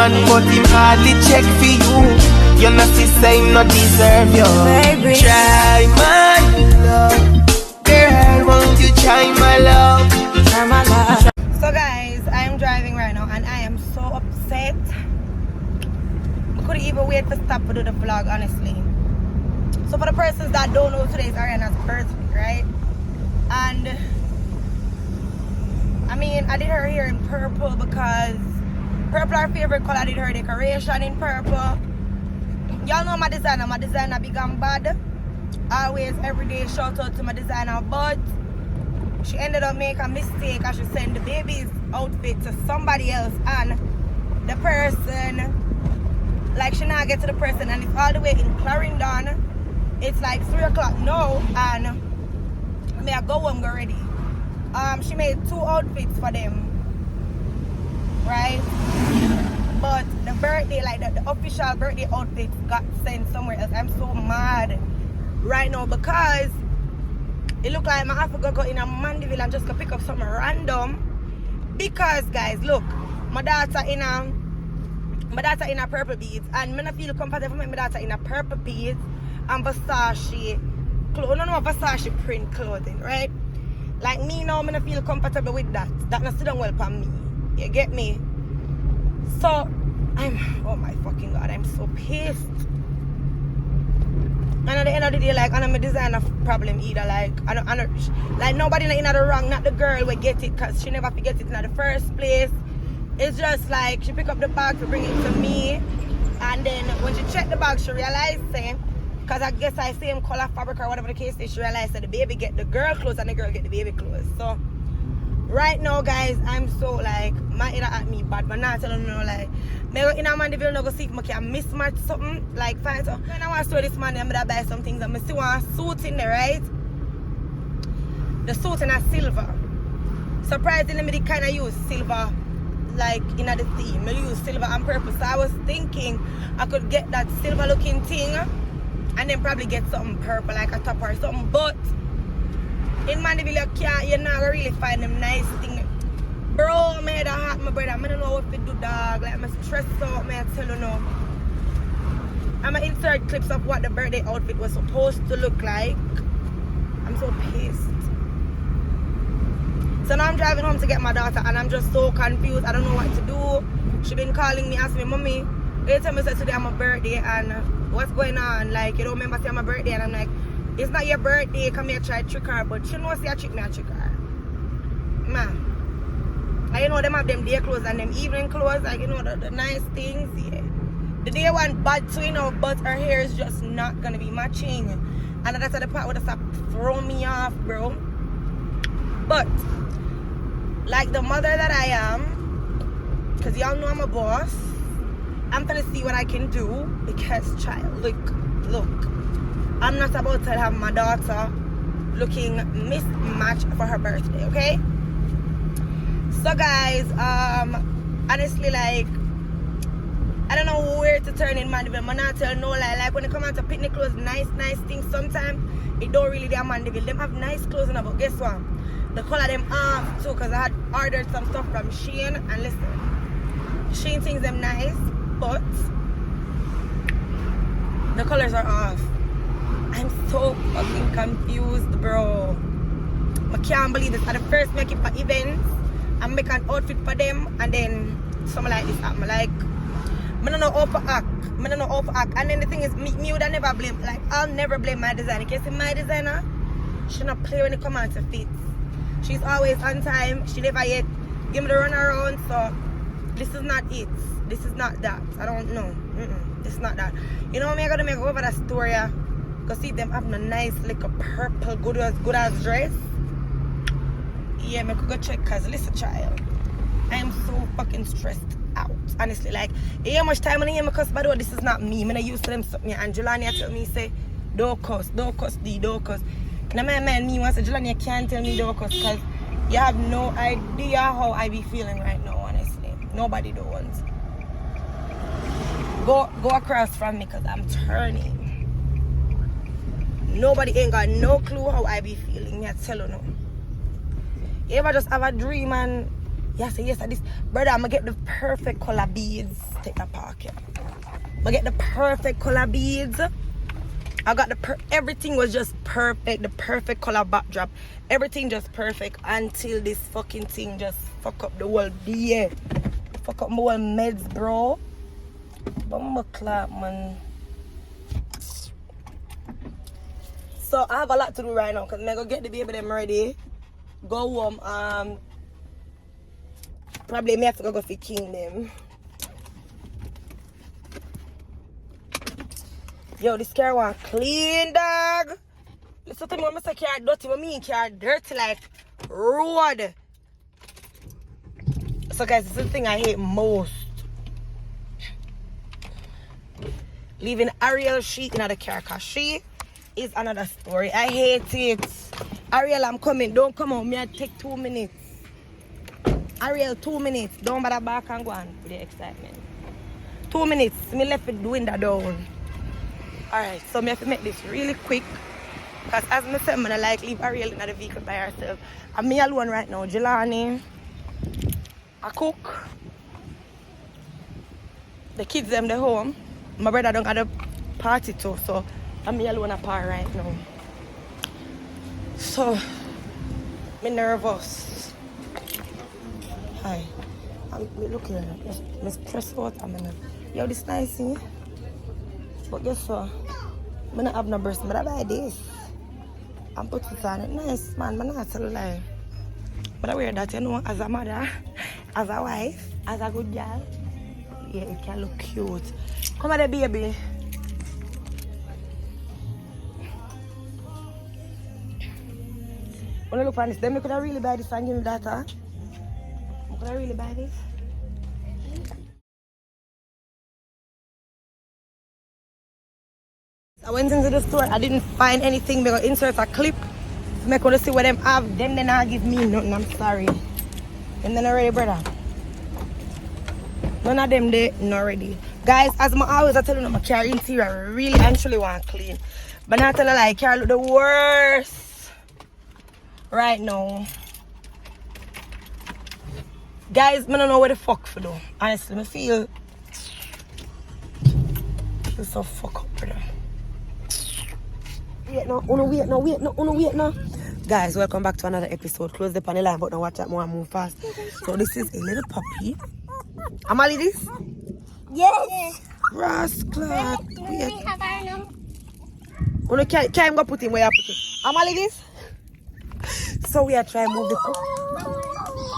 man, but him hardly check for you. You know, see, say him not deserve you. Baby. Try my love, girl, won't you try my love? Try my love. So guys, I am driving right now and I am so upset. I couldn't even wait to stop to do the vlog, honestly. So for the persons that don't know, today is Ariana's birthday, right? And I mean, I did her hair in purple because purple her favorite color. I did her decoration in purple. Y'all know my designer big and bad. Always, every day, shout out to my designer, but she ended up making a mistake and she sent the baby's outfit to somebody else, and the person, like, she now get to the person and it's all the way in Clarendon. It's like 3 o'clock now and I mean, I go home already. She made 2 outfits for them, right? But the birthday, like the official birthday outfit got sent somewhere else. I'm so mad right now because it looked like I have to go in a Mandeville and just go pick up something random. Because guys, look, my daughter in a purple beads, and I don't feel comfortable with my daughter in a purple beads and Versace clothes. No, Versace print clothing, right? Like me now, I don't feel comfortable with that. That not sit down well for me. You get me? So oh my fucking god, I'm so pissed. And at the end of the day, like, I'm a designer problem either. Like, I don't, like, nobody in the wrong, not the girl will get it because she never forget it in the first place. It's just like she pick up the bag to bring it to me, and then when she check the bag, she realized, because I guess I same color fabric or whatever the case is, she realized that the baby get the girl clothes and the girl get the baby clothes. So right now, guys, I'm so like, my either at me bad, but not telling no, like, maybe in a Mandeville, no go see if I can mismatch something, like, find so. When I want to store this money, I'm gonna buy some things. I'm still want a suit in there, right? The suit in a silver. Surprisingly, me kind of use silver, like, in the theme. I use silver on purpose. So I was thinking I could get that silver looking thing and then probably get something purple, like a top or something. But in Mandeville, you're not gonna really find them nice things. Bro, my head hot, my brother. I don't know what to do, dog. Like, I'm stressed out, man. I tell you now. I'm gonna insert clips of what the birthday outfit was supposed to look like. I'm so pissed. So now I'm driving home to get my daughter and I'm just so confused. I don't know what to do. She been calling me, asking me, Mommy, every time I say today I'm my birthday and what's going on? Like, you don't remember saying my birthday? And I'm like, it's not your birthday, come here try to trick her. But she knows I trick me, I trick her. Man. And you know them have them day clothes and them evening clothes, like, you know, the nice things, yeah. The day one bad too, you know, but her hair is just not gonna be matching. And that's the part where they stop throwing me off, bro. But like the mother that I am, because y'all know I'm a boss, I'm gonna see what I can do. Because child, look, I'm not about to have my daughter looking mismatched for her birthday, okay? So guys, honestly, like, I don't know where to turn in Mandeville. I'm not telling no lie. Like when they come out to picnic clothes, nice things, sometimes it don't really their Mandeville. Them have nice clothes in, but guess what? The color them off too, because I had ordered some stuff from Shein, and listen, Shein thinks them nice, but the colors are off. I'm so fucking confused, bro. I can't believe this. At the first make it for events and make an outfit for them, and then something like this happen. Like, I don't know how to act. And then the thing is, me would never blame, like, I'll never blame my designer. You see, my designer, she not play when it comes out to fit. She's always on time. She never yet give me the run around. So this is not it. This is not that. I don't know. This is not that. You know what I'm gonna make over that story? Go see them having a nice little purple good as dress. Yeah, I could go check, cause listen, child, I am so fucking stressed out. Honestly, like, you hear much time when I hear my cuss, by the way, this is not me. I'm not used to them something. And Jelania tell me, say, don't cuss. Now my man, me wants to Jelania can't tell me don't cuss, cause you have no idea how I be feeling right now, honestly. Nobody does. Go across from me, cause I'm turning. Nobody ain't got no clue how I be feeling. I tell you no. You ever just have a dream and you say, yes, this brother, I'm gonna get the perfect color beads. take that pocket. I get the perfect color beads. I got everything was just perfect. The perfect color backdrop. Everything just perfect until this fucking thing just fuck up the whole day. Fuck up my whole meds, bro. Bumba clap, man. So I have a lot to do right now because I'm gonna get the baby them ready. Go home. Probably me have to go for king them. Yo, this car want clean, dog. Listen to me when I say car dirty, I mean car dirty like road. So guys, this is the thing I hate most. Leaving Ariel sheet in the car because she is another story. I hate it. Ariel, I'm coming. Don't come out. Me, I take 2 minutes. Ariel, 2 minutes. Don't bother back and go on with the excitement. 2 minutes. Me left it doing that down. Alright, so me have to make this really quick. Because as I said, I like leave Ariel in the vehicle by herself. I'm me alone right now. Jelani. I cook. The kids them they home. My brother don't got a party too, so I'm me alone apart right now. So, I'm nervous. Hi. Look here. I'm stressed out. Yo, this nice, eh? But guess what? I don't have no breast, but I buy this. I'm put it on it. Nice, man. I'm not telling a lie. But I wear that, you know, as a mother, as a wife, as a good girl. Yeah, it can look cute. Come on, baby. When I look on this, then could I really buy this and give me that, huh? Could I really buy this? I went into the store, I didn't find anything. They got insert a clip. So I could see what them have. Them then not give me nothing, I'm sorry. And then already, brother. None of them they not ready. Guys, as I always tell you, my car interior really actually want clean. But not tell you like car look the worst right now. Guys, I don't know what the fuck for though. Honestly, I feel so fuck up, brother. Wait now. Guys, welcome back to another episode. Close the panel line, but now watch that more and move fast. So this is a little puppy. Amali this? Yes. Rascal. Wait. Can't go put him where you put him. Amali this? So we are trying to move the puppy.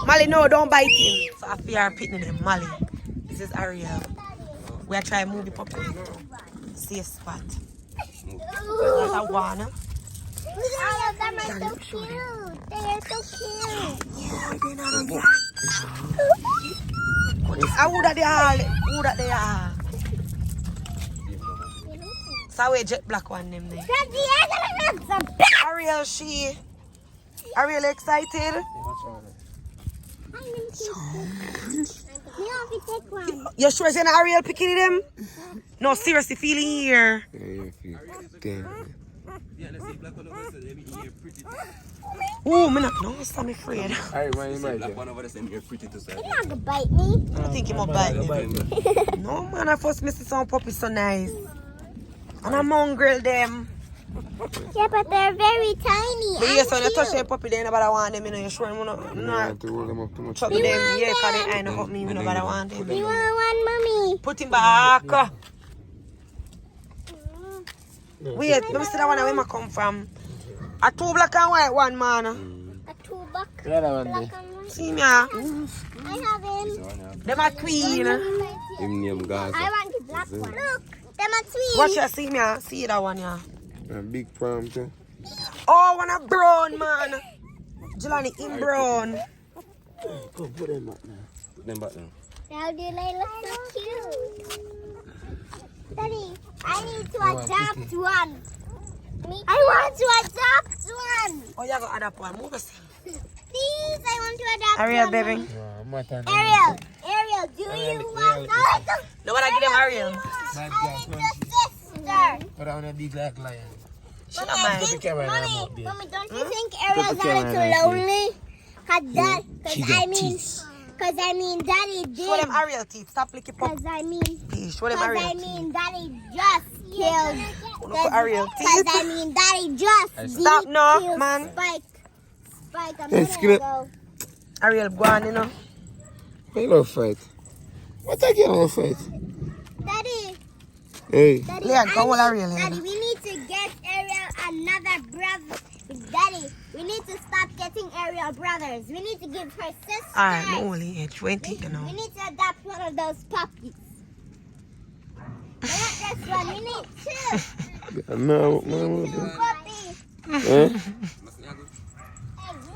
Mali, no, don't bite him. So I feel our pitting him. Mali. This is Ariel. We are trying to move the puppy. See a spot. There's a one. All of them are so cute. They are so cute. Yeah, they're not on the who that they are? So we jet black one them there. Ariel, Ariel excited? You sure it's an Ariel picking them? No, seriously, feeling here. Oh, I'm not. No, I'm afraid. You're not gonna bite me. I think he might bite me. No, man, I first miss some puppies so nice. And I'm hungry them. Yeah, but they're very tiny. But yes, when you touch a puppy, they nobody want them. You know, you're sure I'm not trouble them. Yeah, because they ain't about me. Nobody want them. You want one, mommy? Put him back. Wait, let me see that one where I come from. A 2 black and white one, man. A 2 black and white. See me? I have him. Them a queen. I want the black one. Look, them a twin. Watch you see me? See that one, yeah. A big palm too. Oh, one a brown, man. Jelani in brown. Go put them back now. Put them back now. Now do they look so cute? Daddy, I need to adopt one. I want to adopt one. Oh, you got adopt one. Move us. Please, I want to adopt Ariel, one. baby. Ariel, do you want to? Nobody give them Ariel. I need the sister. Put on a big black lion. She not mine. Mommy, don't you think Ariel's a little lonely? Cause Cause I mean, Daddy did. Show them Ariel teeth. Stop licking pop. Cause I mean. Please, show them Cause Ariel I teeth. mean, Daddy just killed. Look at Ariel Cause teeth. I mean, Daddy just Stop now, killed man. Spike a Let's minute get it. ago. Ariel, go on, you know. Why you don't fight? What I get on fight? Daddy. Hey. Daddy, Leon, come hold Ariel Daddy, here. we need to get Ariel another brother. Daddy, we need to stop getting Ariel brothers. We need to give her sisters. Alright, no only 20, you know. We need to adopt one of those puppies. Not just one, we need two. No, Two puppies. Huh?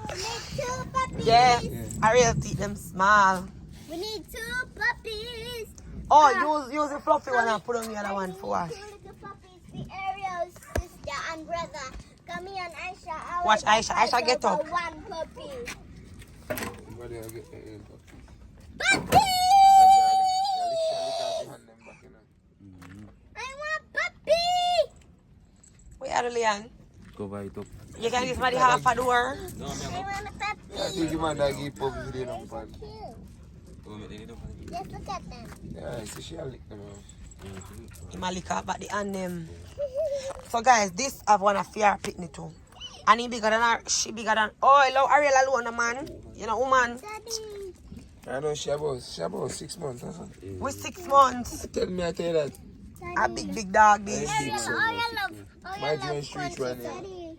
We need two puppies. Yeah, Ariel teeth them small. We need two puppies. Oh, use the fluffy one and put on the other one for what? Two little puppies, the Ariel's sister and brother. Come here and Aisha. Watch Aisha. Aisha, get up. One puppy. Puppy! I want puppy. Where are the Leon? Go buy it up. You can use my half a door. I want a puppy. I think you might not give puppies today, no fun. Just look at them. Yeah, see, she'll lick them out. You might lick up at the hand them. So guys, this have one of fear picnic too. And he bigger than her, she bigger than, oh, I love Ariel alone, man. You know, woman. Daddy. I know she about 6 months. That's all. With 6 months. Tell me, I tell you that. A big dog this. Big son. My dream street right now. Daddy.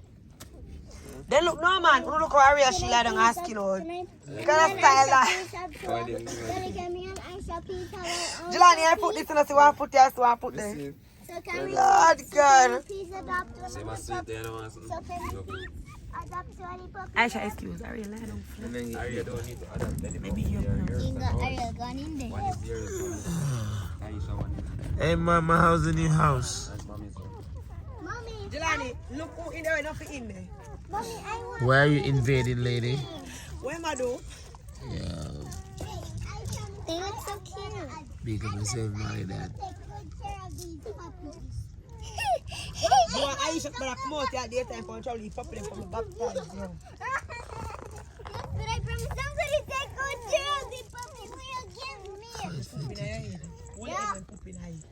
Then look, no man, look how Ariel she lie down asking out. Can You can style that. Daddy, can me and Aisha please have our own Jelani, I puppy? put this in, I see what I put there, so I put there. So can we Lord God. please adopt one of the puppies? So can we please adopt one puppy? Aisha, excuse Ariel, lie down. Ariel don't need to adapt anymore. Maybe you know. Ariel gone in there. Hey mama, how's the new house? Mommy, Jelani, look who in there, enough in there. mommy, I want Why are you invading, lady? What am I do? Yeah, They look so cute. because I say money that. Take good care of these puppies. Boy, Aisha, but I come out here at daytime for trouble, you pop them from the back side, you know. But I promise somebody take good care of the puppies will give me. Poop in her head. One of them poop in her head.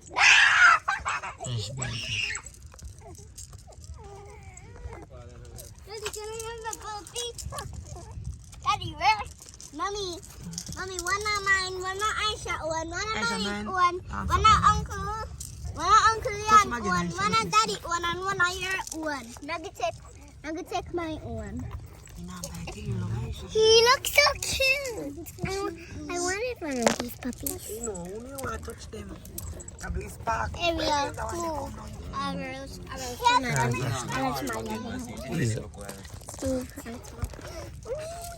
Daddy, can I have the puppy? Daddy, where? Mommy, one of mine, one of Aisha one of Aisha mine mine. one, one of Uncle Leon one, one of Daddy one, and one of your one. Now go take my one. He looks so cute. I wanted one of these puppies. You know, who you want to touch them? Probably spark. Ariel, move. Ariel,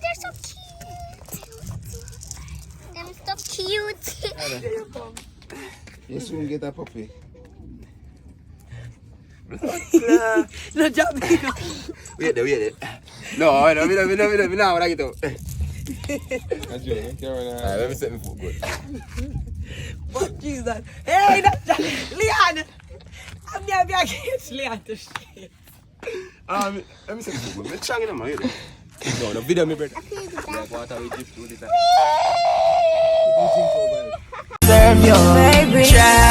they're so cute. They're so cute. You soon get a puppy. No job. Wait there. No, we now when I get out. Alright, let me set my foot good. What Jesus? Hey, that's Leon. I'm never against Leon to shit. Let me set my foot good. I'm trying to my No, the video me brother. Like water we give to the time. Serve your baby. Try